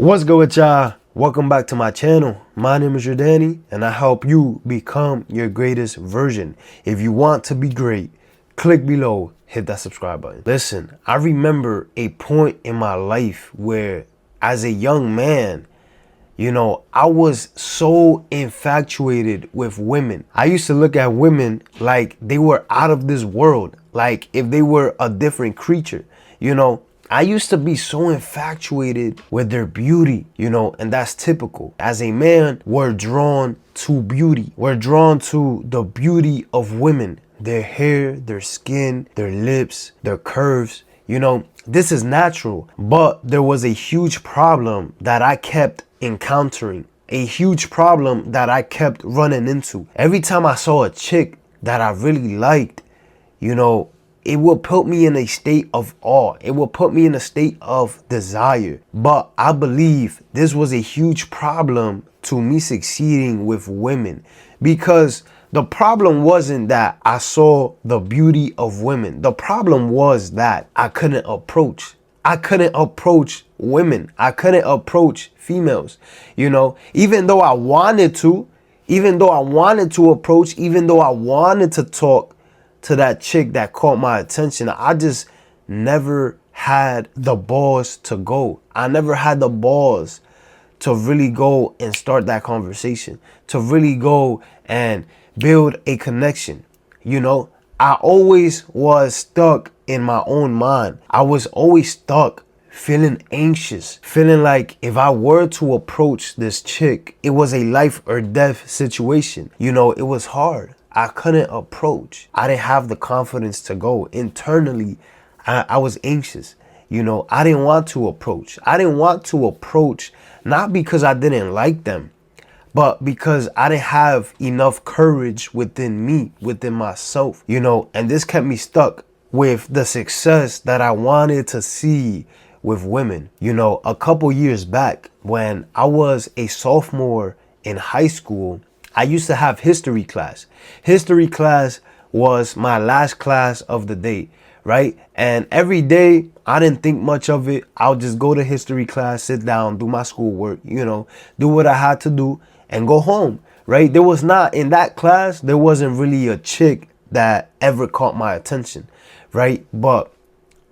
What's good with y'all? Welcome back to my channel. My name is Jordani and I help you become your greatest version. If you want to be great, click below, hit that subscribe button. Listen, I remember a point in my life where as a young man, I was so infatuated with women. I used to look at women like they were out of this world, like if they were a different creature, I used to be so infatuated with their beauty, and that's typical. As a man, we're drawn to beauty. We're drawn to the beauty of women, their hair, their skin, their lips, their curves. This is natural, but there was a huge problem that I kept encountering, a huge problem that I kept running into. Every time I saw a chick that I really liked, it will put me in a state of awe. It will put me in a state of desire. But I believe this was a huge problem to me succeeding with women, because the problem wasn't that I saw the beauty of women. The problem was that I couldn't approach. I couldn't approach women. I couldn't approach females. Even though I wanted to, approach, even though I wanted to talk to that chick that caught my attention, I just never had the balls to go. I never had the balls to really go and start that conversation, to really go and build a connection. I always was stuck in my own mind. I was always stuck feeling anxious, feeling like if I were to approach this chick, it was a life or death situation. It was hard. I couldn't approach. I didn't have the confidence to go. Internally, I was anxious. I didn't want to approach. I didn't want to approach, not because I didn't like them, but because I didn't have enough courage within me, within myself, and this kept me stuck with the success that I wanted to see with women. A couple years back, when I was a sophomore in high school, I used to have history class. History class was my last class of the day, right? And every day, I didn't think much of it. I'll just go to history class, sit down, do my schoolwork, do what I had to do and go home, right? In that class, there wasn't really a chick that ever caught my attention, right? But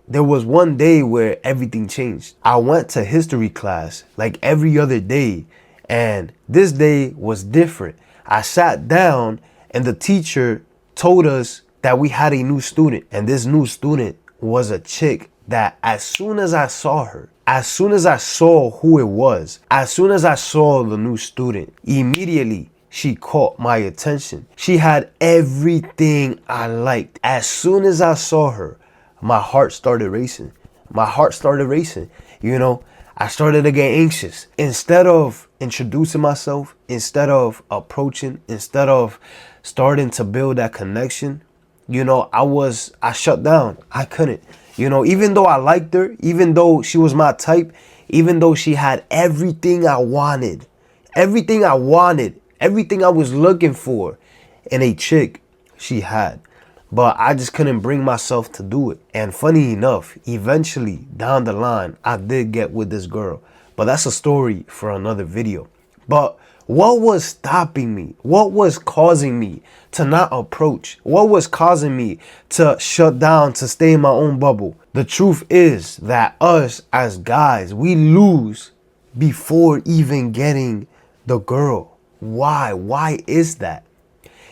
there was one day where everything changed. I went to history class like every other day, and this day was different. I sat down and the teacher told us that we had a new student, and this new student was a chick that as soon as I saw her, as soon as I saw who it was, as soon as I saw the new student, immediately she caught my attention. She had everything I liked. As soon as I saw her, my heart started racing. My heart started racing. I started to get anxious. Instead of introducing myself, instead of approaching, instead of starting to build that connection, I shut down. I couldn't. Even though I liked her, even though she was my type, even though she had everything I wanted, everything I was looking for in a chick, she had. But I just couldn't bring myself to do it. And funny enough, eventually down the line, I did get with this girl. But that's a story for another video. But what was stopping me? What was causing me to not approach? What was causing me to shut down, to stay in my own bubble? The truth is that us as guys, we lose before even getting the girl. Why? Why is that?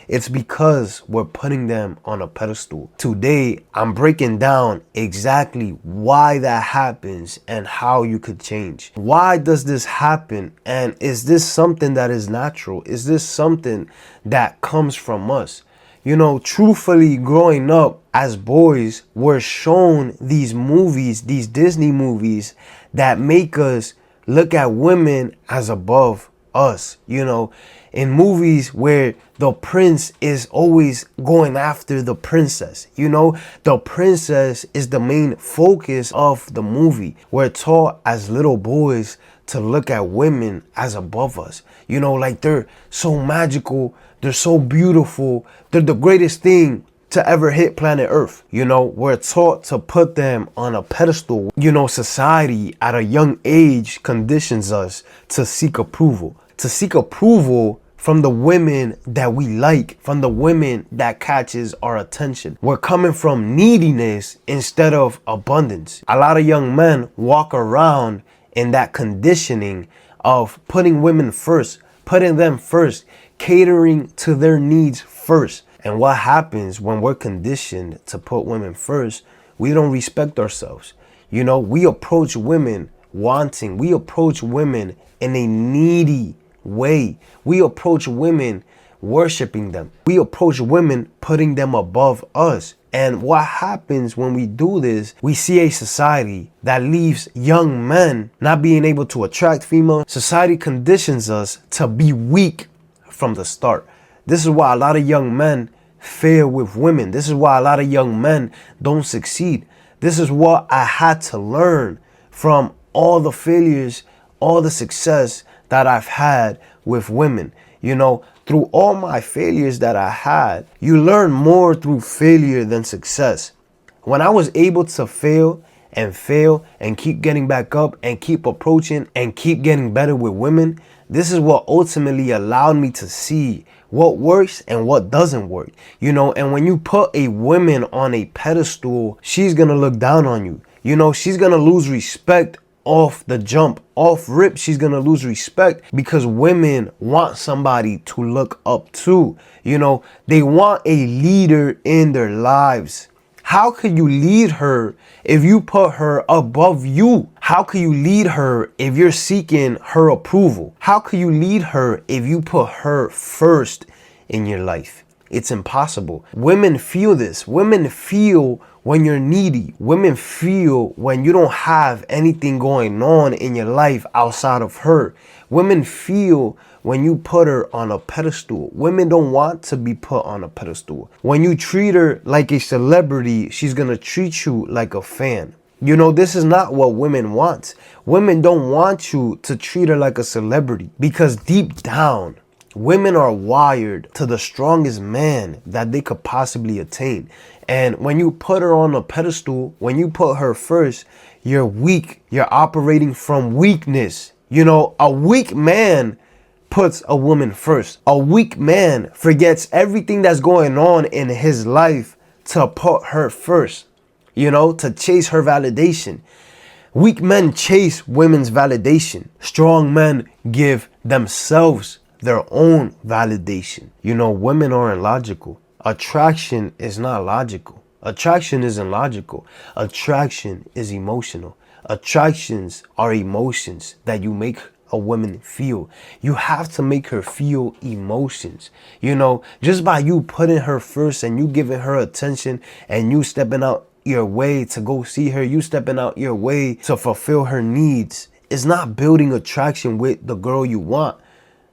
It's because we're putting them on a pedestal. Today, I'm breaking down exactly why that happens and how you could change. Why does this happen? And is this something that is natural? Is this something that comes from us? Truthfully, growing up as boys, we're shown these movies, these Disney movies that make us look at women as above us, in movies where the prince is always going after the princess. The princess is the main focus of the movie. We're taught as little boys to look at women as above us. Like they're so magical, they're so beautiful, they're the greatest thing to ever hit planet Earth. You know, we're taught to put them on a pedestal. You know, society at a young age conditions us to seek approval. To seek approval from the women that we like, from the women that catches our attention. We're coming from neediness instead of abundance. A lot of young men walk around in that conditioning of putting women first, putting them first, catering to their needs first. And what happens when we're conditioned to put women first? We don't respect ourselves. You know, we approach women wanting, we approach women in a needy way. We approach women worshiping them. We approach women putting them above us. And what happens when we do this? We see a society that leaves young men not being able to attract females. Society conditions us to be weak from the start. This is why a lot of young men fail with women. This is why a lot of young men don't succeed. This is what I had to learn from all the failures, all the success that I've had with women. You know, through all my failures that I had, you learn more through failure than success. When I was able to fail and keep getting back up and keep approaching and keep getting better with women, this is what ultimately allowed me to see what works and what doesn't work. You know, and when you put a woman on a pedestal, she's gonna look down on you. You know, she's gonna lose respect off the jump, off rip. She's gonna lose respect because women want somebody to look up to. You know, they want a leader in their lives. How could you lead her if you put her above you? How could you lead her if you're seeking her approval? How could you lead her if you put her first in your life? It's impossible. Women feel this. Women feel when you're needy. Women feel when you don't have anything going on in your life outside of her. Women feel when you put her on a pedestal. Women don't want to be put on a pedestal. When you treat her like a celebrity, she's gonna treat you like a fan. You know, this is not what women want. Women don't want you to treat her like a celebrity because deep down, women are wired to the strongest man that they could possibly attain. And when you put her on a pedestal, when you put her first, you're weak. You're operating from weakness. You know, a weak man puts a woman first. A weak man forgets everything that's going on in his life to put her first, you know, to chase her validation. Weak men chase women's validation. Strong men give themselves their own validation. You know, women aren't logical. Attraction is not logical. Attraction isn't logical. Attraction is emotional. Attractions are emotions that you make a woman feel. You have to make her feel emotions. You know, just by you putting her first and you giving her attention and you stepping out your way to go see her, you stepping out your way to fulfill her needs, is not building attraction with the girl you want.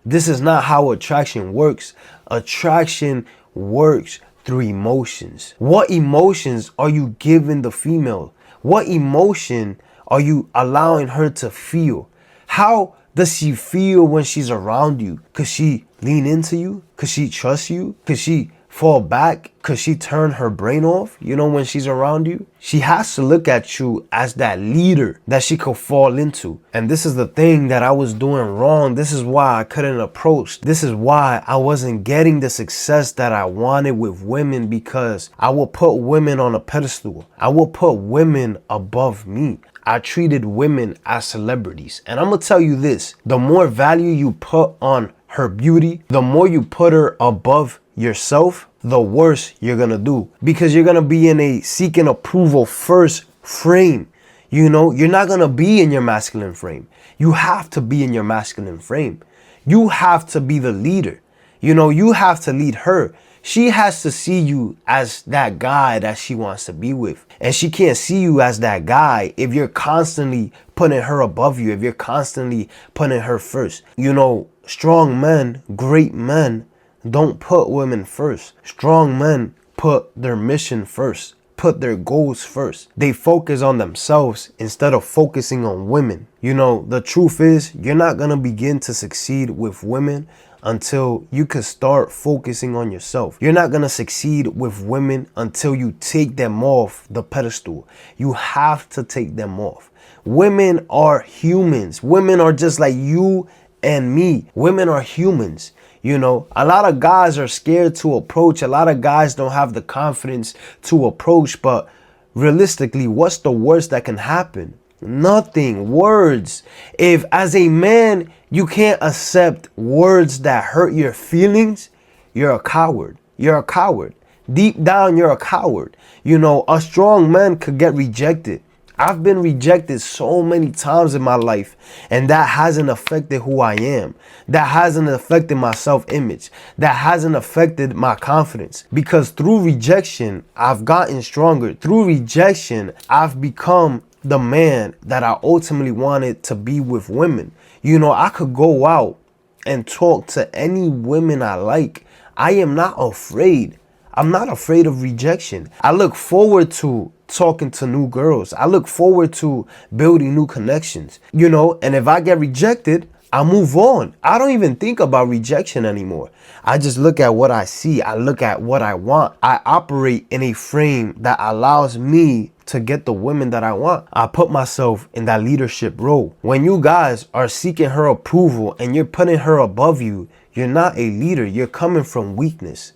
This is not how attraction works. Attraction works through emotions. What emotions are you giving the female? What emotion are you allowing her to feel? How does she feel when she's around you? Could she lean into you? Could she trust you? Could she fall back? Could she turn her brain off, you know, when she's around you? She has to look at you as that leader that she could fall into. And this is the thing that I was doing wrong. This is why I couldn't approach. This is why I wasn't getting the success that I wanted with women, because I will put women on a pedestal. I will put women above me. I treated women as celebrities. And I'm gonna tell you this, the more value you put on her beauty, the more you put her above yourself, the worse you're gonna do, because you're gonna be in a seeking approval first frame. You know, you're not gonna be in your masculine frame. You have to be in your masculine frame. You have to be the leader. You know, you have to lead her. She has to see you as that guy that she wants to be with. And she can't see you as that guy if you're constantly putting her above you, if you're constantly putting her first. You know, strong men, great men, don't put women first. Strong men put their mission first, put their goals first. They focus on themselves instead of focusing on women. You know, the truth is, you're not going to begin to succeed with women until you can start focusing on yourself. You're not gonna succeed with women until you take them off the pedestal. You have to take them off. Women are humans. Women are just like you and me. Women are humans. You know, a lot of guys are scared to approach. A lot of guys don't have the confidence to approach. But realistically, what's the worst that can happen? Nothing. Words. If as a man, you can't accept words that hurt your feelings, you're a coward. You're a coward. Deep down, you're a coward. You know, a strong man could get rejected. I've been rejected so many times in my life, and that hasn't affected who I am. That hasn't affected my self-image. That hasn't affected my confidence. Because through rejection, I've gotten stronger. Through rejection, I've become the man that I ultimately wanted to be with women. You know, I could go out and talk to any women I like. I am not afraid. I'm not afraid of rejection. I look forward to talking to new girls. I look forward to building new connections, you know, and if I get rejected, I move on. I don't even think about rejection anymore. I just look at what I see. I look at what I want. I operate in a frame that allows me to get the women that I want. I put myself in that leadership role. When you guys are seeking her approval and you're putting her above you, you're not a leader. You're coming from weakness.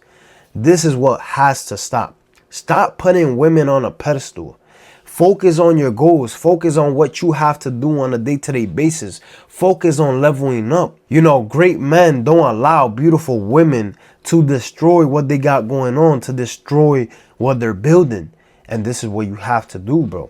This is what has to stop. Stop putting women on a pedestal. Focus on your goals. Focus on what you have to do on a day-to-day basis. Focus on leveling up. You know, great men don't allow beautiful women to destroy what they got going on, to destroy what they're building. And this is what you have to do, bro.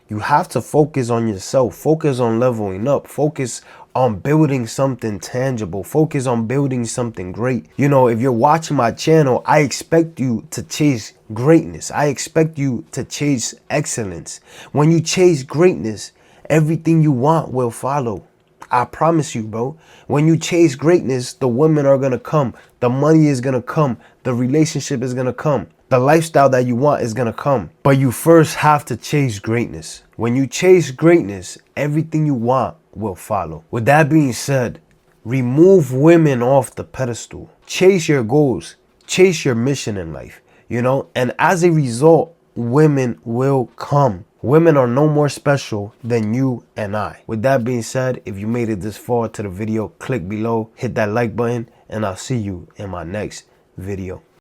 You have to focus on yourself. Focus on leveling up. Focus on building something tangible. Focus on building something great. You know, if you're watching my channel, I expect you to chase greatness. I expect you to chase excellence. When you chase greatness, everything you want will follow. I promise you, bro. When you chase greatness, the women are going to come. The money is going to come. The relationship is going to come. The lifestyle that you want is going to come. But you first have to chase greatness. When you chase greatness, everything you want will follow. With that being said, remove women off the pedestal. Chase your goals. Chase your mission in life. You know, and as a result, women will come. Women are no more special than you and I. With that being said, if you made it this far to the video, click below, hit that like button, and I'll see you in my next video.